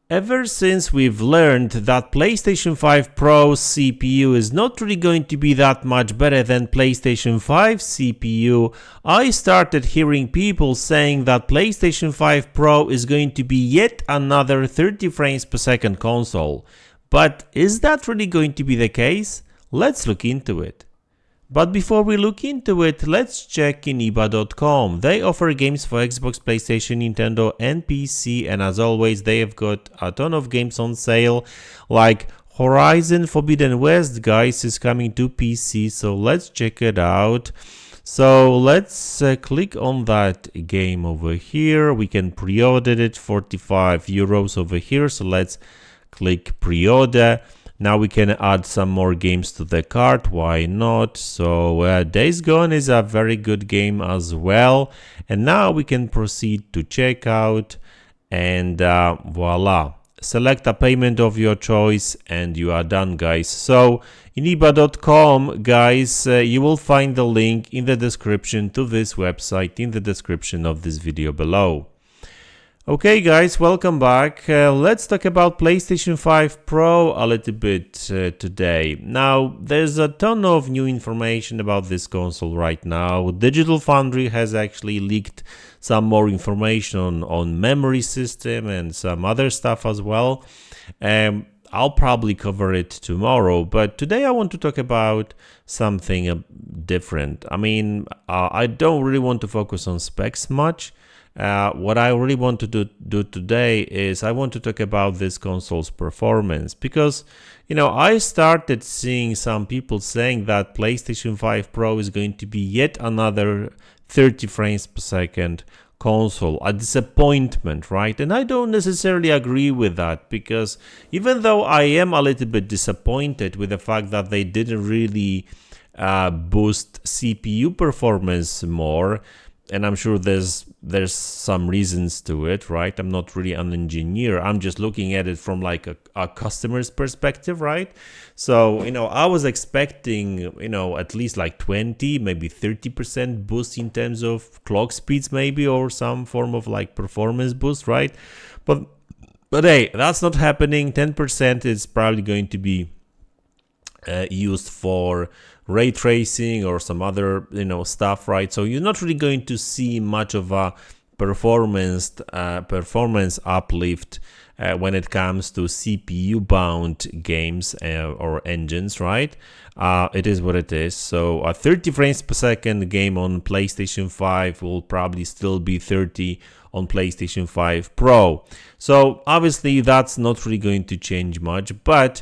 Ever since we've learned that PlayStation 5 Pro CPU is not really going to be that much better than PlayStation 5 CPU, I started hearing people saying that PlayStation 5 Pro is going to be yet another 30 frames per second console. But is that really going to be the case? Let's look into it. But before we look into it, let's check in iba.com. They offer games for Xbox, PlayStation, Nintendo and PC, and as always they have got a ton of games on sale, like Horizon Forbidden West, guys, is coming to PC, so let's check it out. So let's click on that game over here. We can pre-order it, 45 euros over here, so let's click pre-order. Now we can add some more games to the cart, why not? So Days Gone is a very good game as well. And now we can proceed to checkout and voila. Select a payment of your choice and you are done, guys. So in iba.com, guys, you will find the link in the description to this website in the description of this video below. Okay guys, welcome back. Let's talk about PlayStation 5 Pro a little bit today. Now, there's a ton of new information about this console right now. Digital Foundry has actually leaked some more information on memory system and some other stuff as well. I'll probably cover it tomorrow, but today I want to talk about something different. I mean, I don't really want to focus on specs much. What I really want to do today is I want to talk about this console's performance, because I started seeing some people saying that PlayStation 5 Pro is going to be yet another 30 frames per second console, a disappointment, right? And I don't necessarily agree with that, because even though I am a little bit disappointed with the fact that they didn't really boost CPU performance more, and I'm sure there's some reasons to it, right? I'm not really an engineer. I'm just looking at it from like a customer's perspective, right? So, I was expecting, at least like 20, maybe 30% boost in terms of clock speeds maybe, or some form of like performance boost, right? But hey, that's not happening. 10% is probably going to be used for ray tracing or some other stuff, right? So you're not really going to see much of a performance uplift when it comes to CPU bound games or engines, right? It is what it is. So a 30 frames per second game on PlayStation 5 will probably still be 30 on PlayStation 5 Pro. So obviously that's not really going to change much, but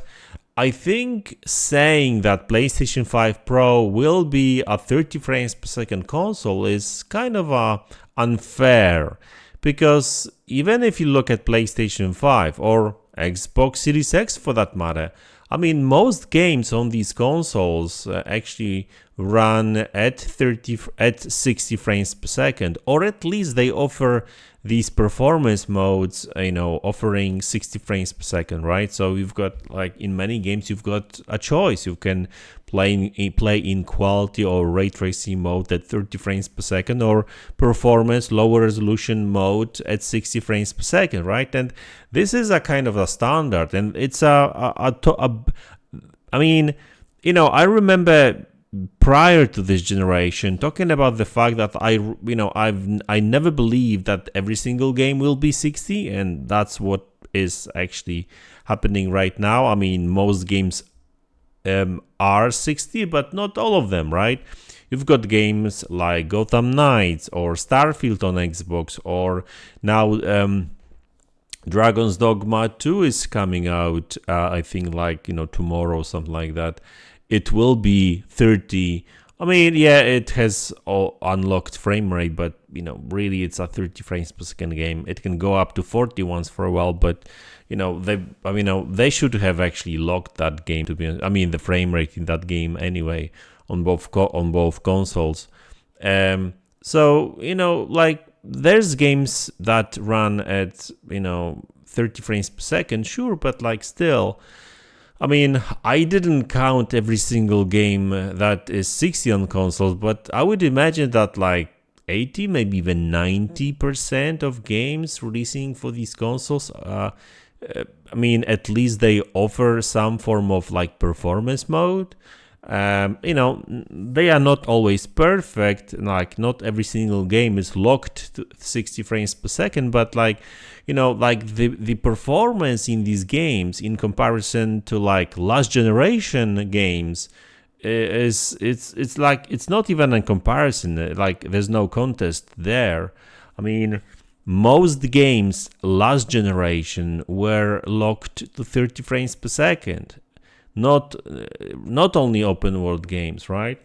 I think saying that PlayStation 5 Pro will be a 30 frames per second console is kind of unfair, because even if you look at PlayStation 5 or Xbox Series X for that matter, I mean, most games on these consoles actually run at 60 frames per second, or at least they offer these performance modes, offering 60 frames per second, right? So you've got, like in many games, you've got a choice. You can play in quality or ray tracing mode at 30 frames per second, or performance lower resolution mode at 60 frames per second, right? And this is a kind of a standard, and it's I mean, I remember prior to this generation talking about the fact that I never believed that every single game will be 60, and that's what is actually happening right now. I mean, most games are 60, but not all of them, right? You've got games like Gotham Knights or Starfield on Xbox, or now Dragon's Dogma 2 is coming out, I think like tomorrow, something like that. It will be 30. I mean, yeah, it has unlocked frame rate, but really it's a 30 frames per second game. It can go up to 40 once for a while, but they should have actually locked that game, to be honest. I mean, the frame rate in that game anyway on both consoles. So like there's games that run at 30 frames per second, sure, but like still. I mean, I didn't count every single game that is 60 on consoles, but I would imagine that like 80, maybe even 90% of games releasing for these consoles I mean, at least they offer some form of like performance mode. You know, they are not always perfect. Like, not every single game is locked to 60 frames per second, but like, you know, like the performance in these games in comparison to like last generation games it's like, it's not even a comparison. Like, there's no contest there. I mean, most games last generation were locked to 30 frames per second. Not only open world games, right?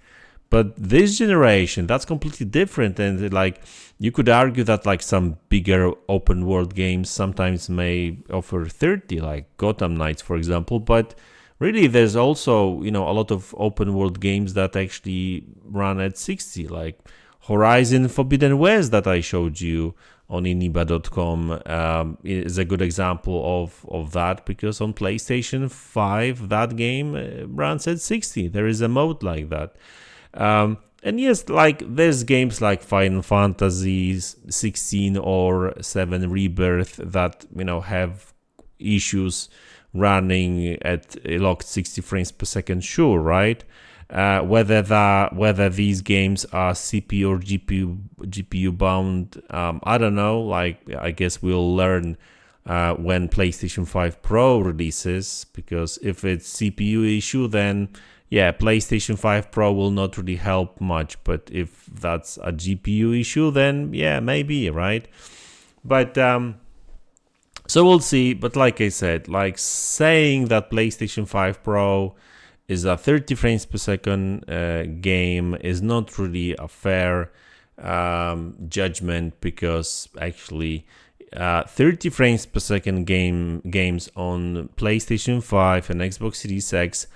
But this generation, that's completely different. And like, you could argue that like some bigger open world games sometimes may offer 30, like Gotham Knights, for example. But really, there's also, you know, a lot of open world games that actually run at 60, like Horizon Forbidden West that I showed you on iniba.com is a good example of that, because on PlayStation 5 that game runs at 60. There is a mode like that. And yes, like, there's games like Final Fantasy 16 or 7 Rebirth that, you know, have issues running at a locked 60 frames per second, sure, right? Whether these games are CPU or GPU bound, I don't know. Like, I guess we'll learn when PlayStation 5 Pro releases, because if it's CPU issue, then yeah, PlayStation 5 Pro will not really help much. But if that's a GPU issue, then yeah, maybe, right? But so we'll see. But like I said, like, saying that PlayStation 5 Pro is a 30 frames per second game is not really a fair judgment, because actually 30 frames per second games on PlayStation 5 and Xbox Series X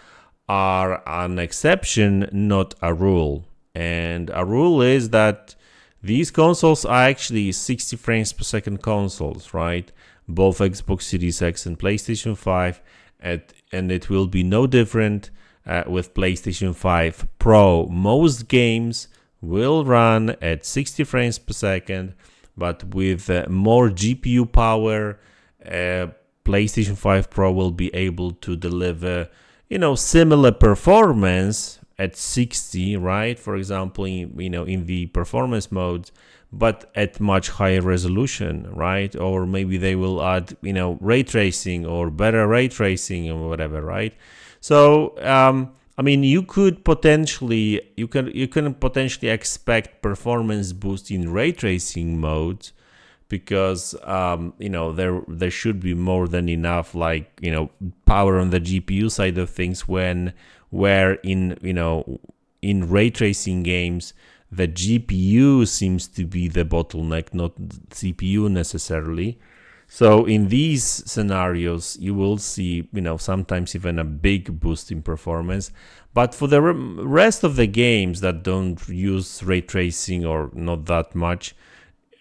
are an exception, not a rule. And a rule is that these consoles are actually 60 frames per second consoles, right? Both Xbox Series X and PlayStation 5, and it will be no different with PlayStation 5 Pro. Most games will run at 60 frames per second, but with more GPU power, PlayStation 5 Pro will be able to deliver, you know, similar performance at 60, right? For example, in the performance modes, but at much higher resolution, right? Or maybe they will add, you know, ray tracing or better ray tracing or whatever, right? So, I mean, you can potentially expect performance boost in ray tracing modes, because you know, there should be more than enough, like, you know, power on the GPU side of things, where in, you know, in ray tracing games the GPU seems to be the bottleneck, not CPU necessarily. So in these scenarios, you will see, you know, sometimes even a big boost in performance. But for the rest of the games that don't use ray tracing or not that much,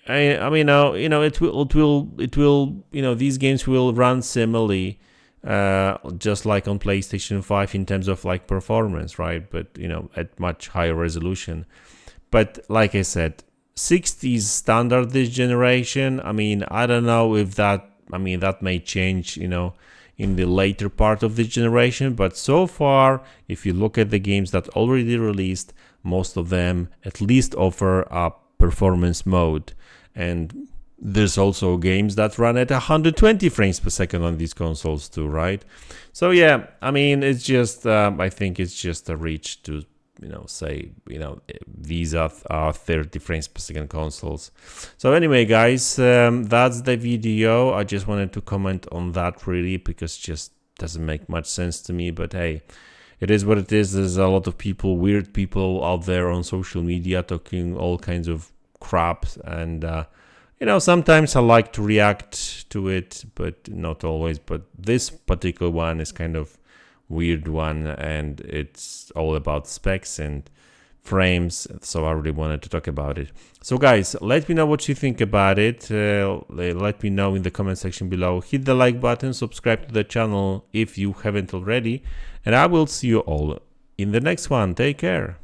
I mean, you know, it will, you know, these games will run similarly, just like on PlayStation 5 in terms of like performance, right? But, you know, at much higher resolution. But like I said, 60 is standard this generation. I mean, I don't know if that may change, you know, in the later part of this generation. But so far, if you look at the games that already released, most of them at least offer a performance mode. And there's also games that run at 120 frames per second on these consoles too, right? So yeah, I mean, it's just, I think it's just a reach to, you know, say, you know, these are 30 frames per second consoles. So anyway, guys, that's the video. I just wanted to comment on that, really, because it just doesn't make much sense to me. But hey, it is what it is. There's a lot of people, weird people out there on social media talking all kinds of crap, and you know, sometimes I like to react to it, but not always. But this particular one is kind of weird one, and it's all about specs and frames, so I really wanted to talk about it. So guys, let me know what you think about it. Let me know in the comment section below. Hit the like button, subscribe to the channel if you haven't already, and I will see you all in the next one. Take care.